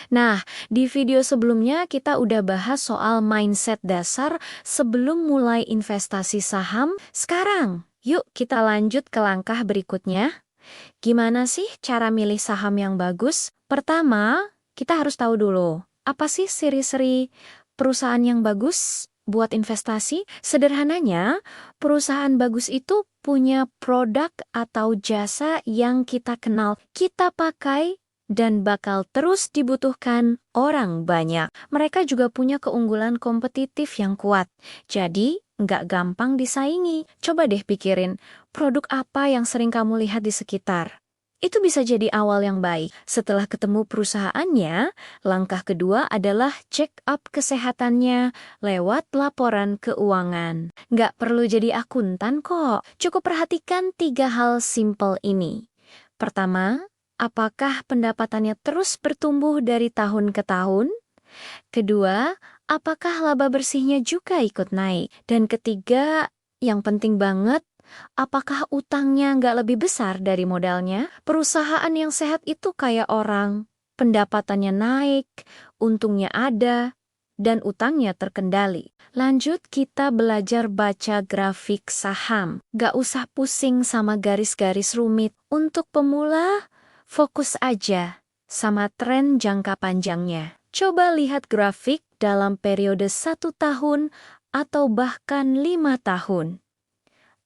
Nah, di video sebelumnya kita udah bahas soal mindset dasar sebelum mulai investasi saham. Sekarang, yuk kita lanjut ke langkah berikutnya. Gimana sih cara milih saham yang bagus? Pertama, kita harus tahu dulu, apa sih ciri-ciri perusahaan yang bagus buat investasi? Sederhananya, perusahaan bagus itu punya produk atau jasa yang kita kenal, kita pakai, dan bakal terus dibutuhkan orang banyak. Mereka juga punya keunggulan kompetitif yang kuat, jadi nggak gampang disaingi. Coba deh pikirin, produk apa yang sering kamu lihat di sekitar? Itu bisa jadi awal yang baik. Setelah ketemu perusahaannya, langkah kedua adalah check up kesehatannya lewat laporan keuangan. Nggak perlu jadi akuntan kok. Cukup perhatikan 3 hal simple ini. Pertama, apakah pendapatannya terus bertumbuh dari tahun ke tahun? Kedua, apakah laba bersihnya juga ikut naik? Dan ketiga, yang penting banget, apakah utangnya nggak lebih besar dari modalnya? Perusahaan yang sehat itu kayak orang. Pendapatannya naik, untungnya ada, dan utangnya terkendali. Lanjut, kita belajar baca grafik saham. Nggak usah pusing sama garis-garis rumit. Untuk pemula, fokus aja sama tren jangka panjangnya. Coba lihat grafik dalam periode 1 tahun atau bahkan 5 tahun.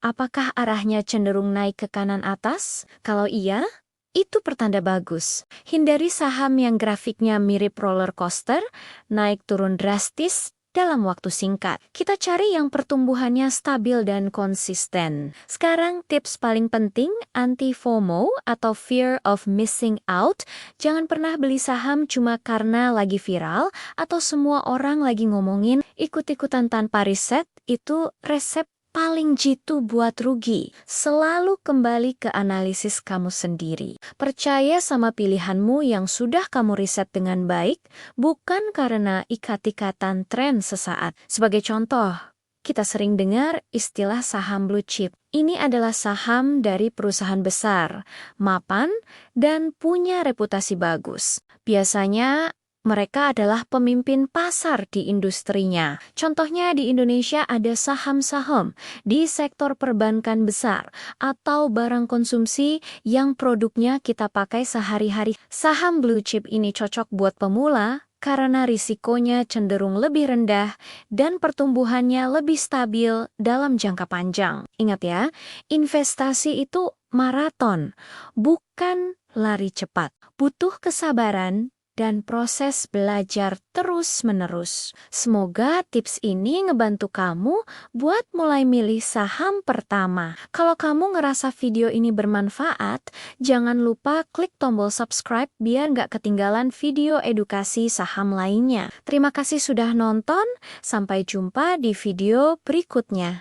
Apakah arahnya cenderung naik ke kanan atas? Kalau iya, itu pertanda bagus. Hindari saham yang grafiknya mirip roller coaster, naik turun drastis dalam waktu singkat. Kita cari yang pertumbuhannya stabil dan konsisten. Sekarang tips paling penting, anti-FOMO atau fear of missing out. Jangan pernah beli saham cuma karena lagi viral atau semua orang lagi ngomongin. Ikut-ikutan tanpa riset, itu resep paling jitu buat rugi. Selalu kembali ke analisis kamu sendiri. Percaya sama pilihanmu yang sudah kamu riset dengan baik, bukan karena ikat-ikatan tren sesaat. Sebagai contoh, kita sering dengar istilah saham blue chip. Ini adalah saham dari perusahaan besar, mapan, dan punya reputasi bagus. Biasanya mereka adalah pemimpin pasar di industrinya. Contohnya di Indonesia ada saham-saham di sektor perbankan besar atau barang konsumsi yang produknya kita pakai sehari-hari. Saham blue chip ini cocok buat pemula karena risikonya cenderung lebih rendah dan pertumbuhannya lebih stabil dalam jangka panjang. Ingat ya, investasi itu maraton, bukan lari cepat. Butuh kesabaran dan proses belajar terus-menerus. Semoga tips ini ngebantu kamu buat mulai milih saham pertama. Kalau kamu ngerasa video ini bermanfaat, jangan lupa klik tombol subscribe biar nggak ketinggalan video edukasi saham lainnya. Terima kasih sudah nonton, sampai jumpa di video berikutnya.